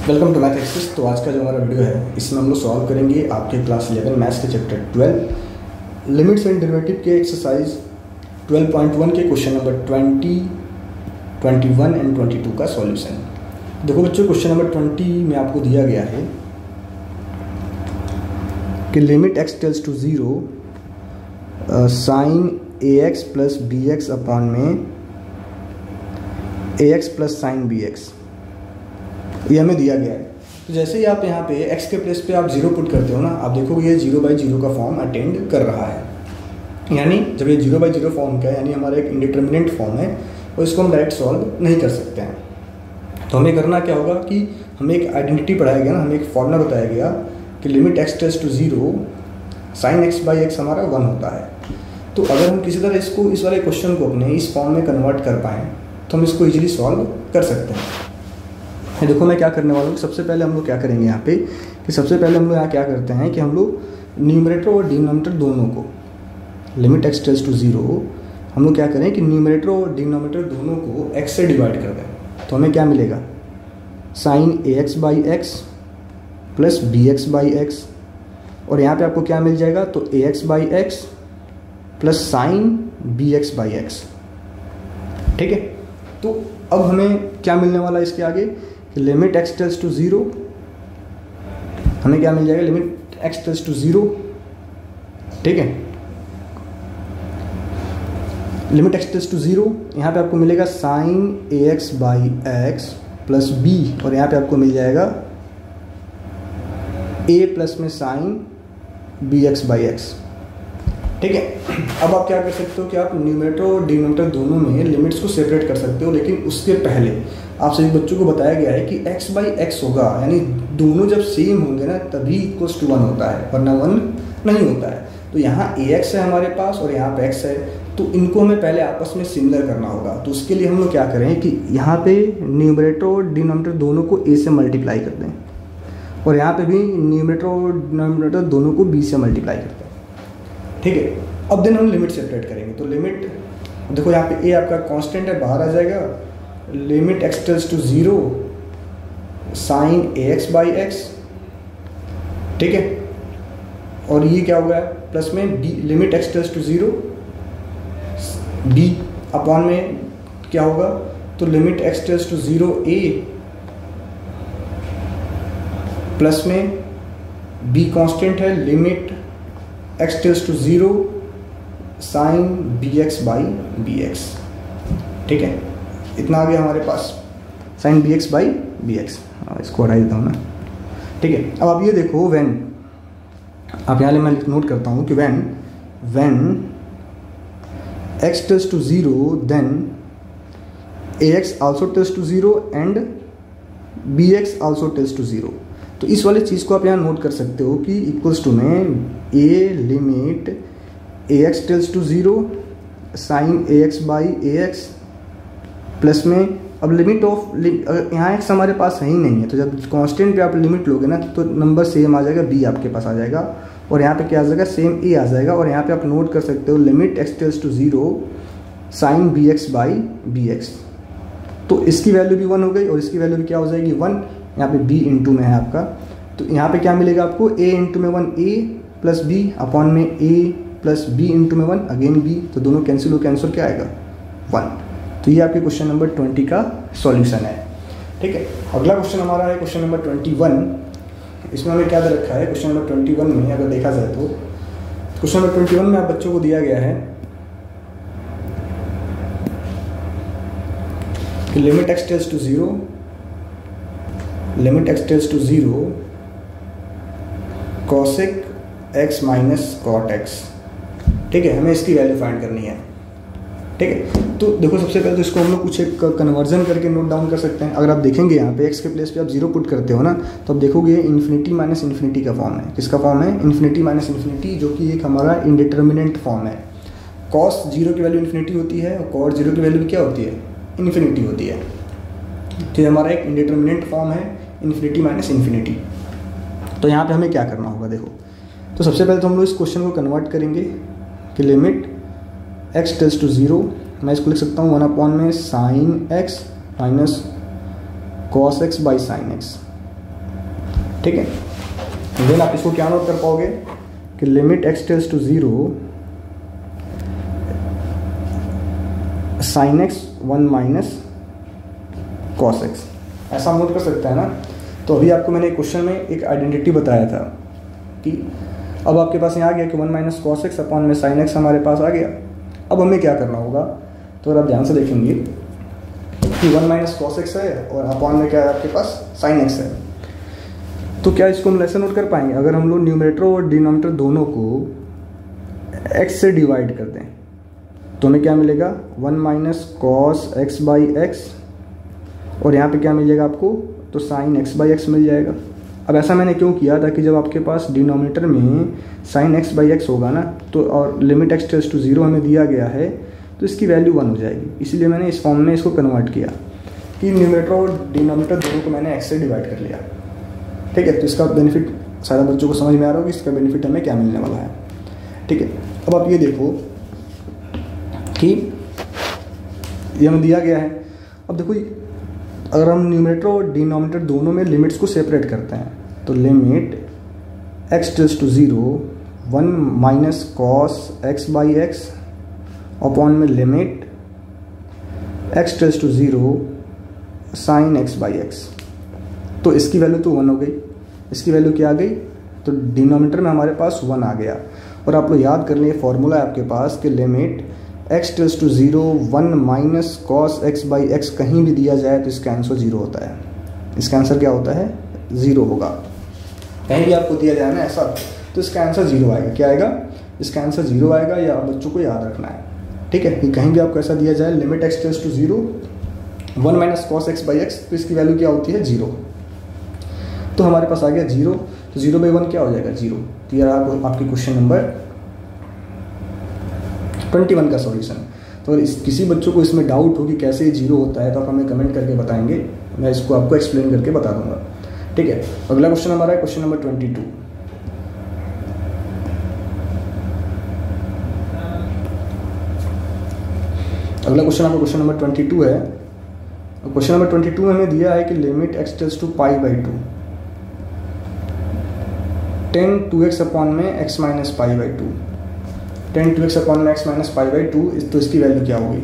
Welcome to math access. तो आज का जो हमारा वीडियो है इसमें हम लोग सॉल्व करेंगे आपके क्लास 11 मैथ्स के चैप्टर 12 लिमिट्स एंड डेरिवेटिव के एक्सरसाइज 12.1 के क्वेश्चन नंबर 20, 21 एंड 22 का सॉल्यूशन। देखो बच्चों, क्वेश्चन नंबर 20 में आपको दिया गया है कि limit x tends to 0 sine a x plus b x upon में a x plus sine b x, ये हमें दिया गया है। तो जैसे ही आप यहाँ पे x के प्लेस पे आप 0 पुट करते हो ना, आप देखोगे ये 0/0 का फॉर्म अटेंड कर रहा है। यानी जब ये 0/0 फॉर्म का है, यानी हमारा एक इंडिटरमिनेंट फॉर्म है और इसको हम डायरेक्ट सॉल्व नहीं कर सकते हैं। तो हमें करना क्या होगा कि हमें एक आइडेंटिटी पढ़ाया गया ना, हमें एक फॉर्मूला बताया गया कि limit x tends to 0 sine x/x हमारा 1 होता है। तो अगर हम किसी तरह इसको, इस वाले क्वेश्चन को अपने इस फॉर्म में कन्वर्ट कर पाएँ तो हम इसको ईजिली सॉल्व कर सकते हैं। देखो मैं क्या करने वाला हूँ, सबसे पहले हम लोग क्या करेंगे यहाँ पे कि सबसे पहले हम लोग यहाँ क्या करते हैं कि हम लोग न्यूमरेटर और डिनोमिनेटर दोनों को, लिमिट x टेल्स टू 0 हम लोग क्या करें कि न्यूमरेटर और डिनोमिनेटर दोनों को x से डिवाइड कर दें। तो हमें क्या मिलेगा, साइन ax/x प्लस bx/x, और यहाँ पे आपको क्या मिल जाएगा, तो ax/x प्लस साइन bx/x। ठीक है, तो अब हमें क्या मिलने वाला है इसके आगे कि लिमिट x टेल्स टू 0, हमें क्या मिल जाएगा, लिमिट x टेल्स टू 0। ठीक है, लिमिट x टेल्स टू 0, यहाँ पे आपको मिलेगा साइन ax/x प्लस b, और यहाँ पे आपको मिल जाएगा a प्लस में साइन bx/x। ठीक है, अब आप क्या कर सकते हो कि आप न्यूमरेटर और डिनोमिनेटर दोनों में लिमिट्स को सेपरेट कर सकते हो, लेकिन उसके पहले आप सभी बच्चों को बताया गया है कि x/x होगा, यानी दोनों जब सेम होंगे ना तभी इक्वल्स टू 1 होता है, वरना 1 नहीं होता है। तो यहाँ ax है हमारे पास और यहाँ पे x है, तो इनको हमें पहले आपस में सिमिलर करना होगा। तो उसके लिए हम लोग क्या करें कि यहाँ पे न्यूमरेटर और डिनोमिनेटर दोनों को a से मल्टीप्लाई कर दें, और यहाँ पे भी न्यूमरेटर और डिनोमिनेटर दोनों को b से मल्टीप्लाई करते हैं। ठीक है, अब देन हम लिमिट सेपरेट करेंगे। तो लिमिट देखो यहाँ पे a आपका कांस्टेंट है, बाहर आ जाएगा, limit x tends to 0 sine ax/x। ठीक है, और ये क्या हो गया प्लस में d, limit x tends to 0 d upon में क्या होगा, तो limit x tends to 0 a plus में b कांस्टेंट है, limit x tends to 0 sine bx/bx। ठीक है, इतना आ गया हमारे पास साइन bx/bx। इसको हटा देता हूँ ना। ठीक है, अब आप ये देखो, व्हेन, आप यहाँ मैं नोट करता हूँ कि when x tends to 0 then ax also tends to 0 and bx also tends to 0। तो इस वाले चीज़ को आप यहाँ नोट कर सकते हो कि इक्वल्स टू में a limit ax tends to 0 sine ax/ax plus में, अब लिमिट ऑफ, यहाँ x हमारे पास है ही नहीं है, तो जब कांस्टेंट पे आप लिमिट लोगे ना तो नंबर सेम आ जाएगा, b आपके पास आ जाएगा, और यहाँ पे क्या आ जाएगा, सेम a आ जाएगा। और यहाँ पे आप नोट कर सकते हो limit x tends to 0 sine bx/bx। तो इसकी वैल्यू भी 1 हो गई और इसकी वैल्यू भी क्या हो जाएगी, 1। यहाँ पे b इंटू में है आपका, तो यहाँ पे क्या मिलेगा आपको, a इंटू में 1 a प्लस b अपॉन में a प्लस b इंटू में 1 अगेन b, तो दोनों कैंसिल हो, कैंसिल क्या आएगा, 1। तो ये आपके क्वेश्चन नंबर 20 का सॉल्यूशन है। ठीक है, अगला क्वेश्चन हमारा है क्वेश्चन नंबर 21। इसमें हमें क्या दे रखा है, क्वेश्चन नंबर 21 में अगर देखा जाए तो क्वेश्चन नंबर 21 में आप बच्चों को दिया गया है कि limit x tends to 0, limit x tends to 0 cosec x minus cot x। ठीक है, हमें इसकी वैल्यू फाइंड करनी है। ठीक है, तो देखो सबसे पहले तो इसको हम लोग कुछ एक कन्वर्जन करके नोट डाउन कर सकते हैं। अगर आप देखेंगे यहाँ पे x के प्लेस पे आप 0 पुट करते हो ना, तो आप देखोगे इन्फिनिटी माइनस इन्फिनिटी का फॉर्म है। किसका फॉर्म है, इन्फिनिटी माइनस इन्फिनिटी, जो कि एक हमारा इंडिटरमिनेंट फॉर्म है। cos 0 की वैल्यू इन्फिनिटी होती है और cot 0 की वैल्यू क्या होती है, इन्फिनिटी होती है। तो ये हमारा एक इंडिटरमिनेंट फॉर्म है, इन्फिनिटी माइनस इन्फिनिटी। तो यहाँ पे हमें क्या करना होगा, देखो तो सबसे पहले तो हम लोग इस क्वेश्चन को कन्वर्ट करेंगे कि लिमिट x टेल्स टू 0, मैं इसको लिख सकता हूँ 1 अपॉन में sine x minus cos x by sine x। ठीक है। देन आप इसको क्या नोट कर पाओगे कि limit x tends to 0 sin x 1 minus cos x, ऐसा नोट कर सकता है ना। तो अभी आपको मैंने क्वेश्चन में एक आइडेंटिटी बताया था कि अब आपके पास यहाँ आ गया कि 1 माइनस कॉस एक्स अपॉन में साइन एक्स हमारे पास आ गया। अब हमें क्या करना होगा, तो अगर आप ध्यान से देखेंगे कि 1 माइनस कॉस एक्स है और अपॉन में क्या है आपके पास साइन एक्स है, तो क्या इसको हम ऐसे नोट कर पाएंगे, अगर हम लोग न्यूमरेटर और डिनोमिनेटर दोनों को एक्स से डिवाइड कर दें तो हमें क्या मिलेगा 1 minus cos x by x, और यहाँ पे क्या मिलेगा आपको, तो साइन एक्स बाई एक्स मिल जाएगा। अब ऐसा मैंने क्यों किया, ताकि जब आपके पास डिनोमिनेटर में साइन एक्स बाई एक्स होगा ना, तो और लिमिट एक्स टेल्स टू 0 हमें दिया गया है, तो इसकी वैल्यू 1 हो जाएगी। इसलिए मैंने इस फॉर्म में इसको कन्वर्ट किया कि न्यूमरेटर और डिनोमिनेटर दोनों को मैंने एक्स से डिवाइड कर लिया। ठीक है, तो इसका बेनिफिट सारे बच्चों को समझ में आ रहा होगा कि इसका बेनिफिट हमें क्या मिलने वाला है। ठीक है, अब आप ये देखो कि ये हमें दिया गया है। अब देखो अगर हम न्यूमरेटर और डिनोमिनेटर दोनों में लिमिट्स को सेपरेट करते हैं, तो limit x tends to 0 1 minus cos x by x upon में limit x tends to 0 sine x by x. तो इसकी वैल्यू तो 1 हो गई, इसकी वैल्यू क्या आ गई, तो डिनोमिनेटर में हमारे पास 1 आ गया। और आप लोग याद कर लें, फॉर्मूला है आपके पास कि limit x tends to 0 1 minus cos x by x कहीं भी दिया जाए तो इसका आंसर 0 होता है। इसका आंसर क्या होता है, 0 होगा। कहीं भी आपको दिया जाए ना ऐसा, तो इसका आंसर 0 आएगा। क्या आएगा, इसका आंसर 0 आएगा। या बच्चों को याद रखना है, ठीक है, कि कहीं भी आपको ऐसा दिया जाए limit x tends to 0 1 minus cos x by x, तो इसकी वैल्यू क्या होती है, 0। तो हमारे पास आ गया 0, तो 0 बाई 1 क्या हो जाएगा, 0। तो यह आपकी क्वेश्चन नंबर 21 का सॉल्यूशन। तो अगर किसी बच्चों को इसमें डाउट हो कि कैसे ये 0 होता है, तो आप हमें कमेंट करके बताएंगे, मैं इसको आपको एक्सप्लेन करके बता दूंगा। ठीक है, अगला क्वेश्चन हमारा है क्वेश्चन नंबर 22। अगला क्वेश्चन आपका क्वेश्चन नंबर 22 है। क्वेश्चन नंबर 22 में हमें दिया है कि limit x tends to pi by 2 10 2x upon में x minus pi by 2 10 2x upon में x माइनस पाई बाई 2, तो इसकी वैल्यू क्या होगी।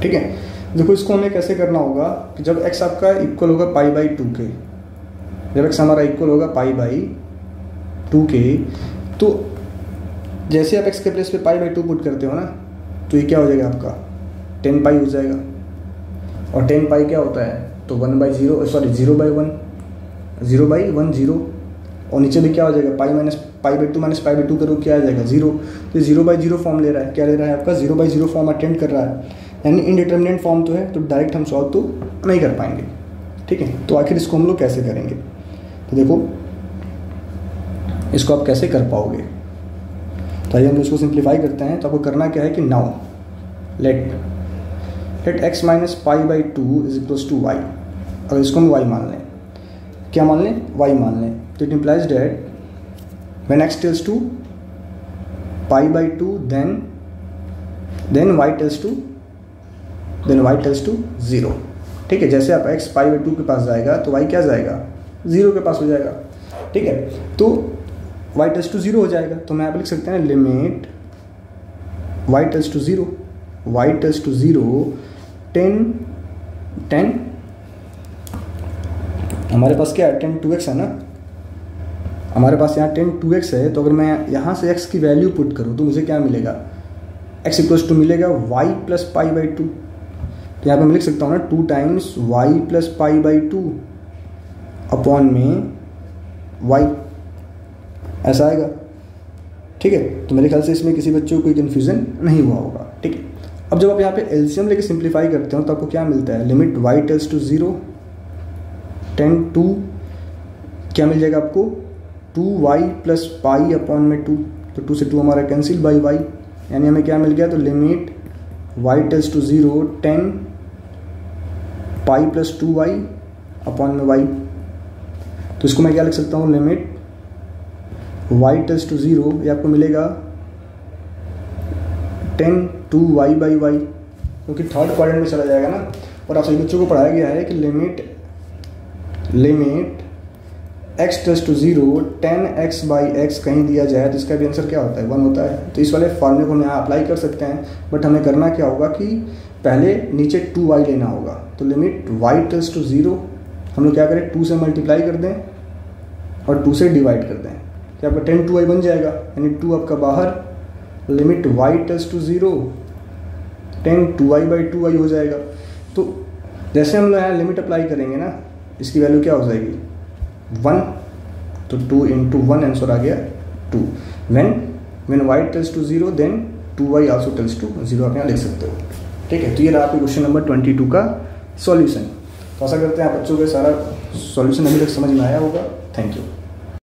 ठीक है, देखो इसको हमें कैसे करना होगा कि जब x आपका इक्वल होगा पाई बाई 2 के, जब x हमारा इक्वल होगा पाई बाई 2 के, तो जैसे आप x के प्लेस पे पाई बाई 2 पुट करते हो ना, तो ये क्या हो जाएगा आपका 10 पाई हो जाएगा। और 10 पाई क्या होता है, तो 0 बाई 1 0 बाई 1 0, और नीचे भी क्या हो जाएगा pi minus pi by 2 minus pi by 2 करो क्या आ जाएगा 0। तो 0 बाई 0 फॉर्म ले रहा है, क्या ले रहा है आपका 0 बाई 0 फॉर्म अटेंड कर रहा है, यानी इनडिटर्मिनेंट फॉर्म तो है, तो डायरेक्ट हम सॉल्व तो नहीं कर पाएंगे। ठीक है, तो आखिर इसको हम लोग कैसे करेंगे, तो देखो इसको आप कैसे कर पाओगे। तो आइए हम इसको सिंप्लीफाई करते हैं। तो आपको करना क्या है कि now let x minus pi by 2 is equals to y। अगर इसको हम y मान लें, क्या मान लें, y मान लें, तो it implies that when x tends to pi by 2 then y tends to 0। ठीक है, जैसे आप x पाई बाई 2 के पास जाएगा तो y क्या जाएगा, 0 के पास हो जाएगा। ठीक है, तो y टेल्स टू 0 हो जाएगा। तो मैं आप लिख सकते हैं लिमिट y टेल्स टू 0 10 हमारे पास क्या है 10 2x है ना, हमारे पास यहाँ 10 2x है। तो अगर मैं यहाँ से x की वैल्यू पुट करूँ तो मुझे क्या मिलेगा, x इक्वल्स टू मिलेगा y प्लस पाई बाई 2। तो यहाँ पे मैं लिख सकता हूँ ना 2 times y plus pi by 2 upon में y, ऐसा आएगा। ठीक है, तो मेरे ख्याल से इसमें किसी बच्चों को कोई कन्फ्यूजन नहीं हुआ होगा। ठीक है, अब जब आप यहाँ पे एलसीएम लेके सिंप्लीफाई करते हो तो आपको क्या मिलता है, लिमिट y टेल्स टू 0 10 2 क्या मिल जाएगा आपको 2y प्लस पाई अपॉन में 2। तो 2 से 2 हमारा कैंसिल बाई y, यानी हमें क्या मिल गया, तो limit y tends to 0 10 pi plus 2y upon में y। तो इसको मैं क्या लिख सकता हूँ, लिमिट y टेल्स टू 0, ये आपको मिलेगा 10 2y बाई y, क्योंकि थर्ड क्वाड्रेंट में चला जाएगा ना। और आप सभी बच्चों को पढ़ाया गया है कि limit limit x tends to 0 10x/x कहीं दिया जाए तो इसका भी आंसर क्या होता है 1 होता है। तो इस वाले फॉर्मूले को हम यहाँ अप्लाई कर सकते हैं, बट हमें करना क्या होगा कि पहले नीचे 2y लेना होगा। तो लिमिट y टेंड्स टू 0 हम लोग क्या करें 2 से मल्टीप्लाई कर दें और 2 से डिवाइड कर दें, क्या आपका 10 2y बन जाएगा, यानी 2 आपका बाहर, limit y tends to 0 10 2y/2y हो जाएगा। तो जैसे हम लोग यहाँ लिमिट अप्लाई करेंगे ना, इसकी वैल्यू क्या हो जाएगी 1, तो 2 × 1 आंसर आ गया 2। when y tends to 0 then 2y also tends to 0 आप यहाँ लिख सकते हो। ठीक है, तो ये रहा आपके क्वेश्चन नंबर 22 का सॉल्यूशन। तो आशा करते हैं आप बच्चों के सारा सॉल्यूशन अभी तक समझ में आया होगा। Thank you.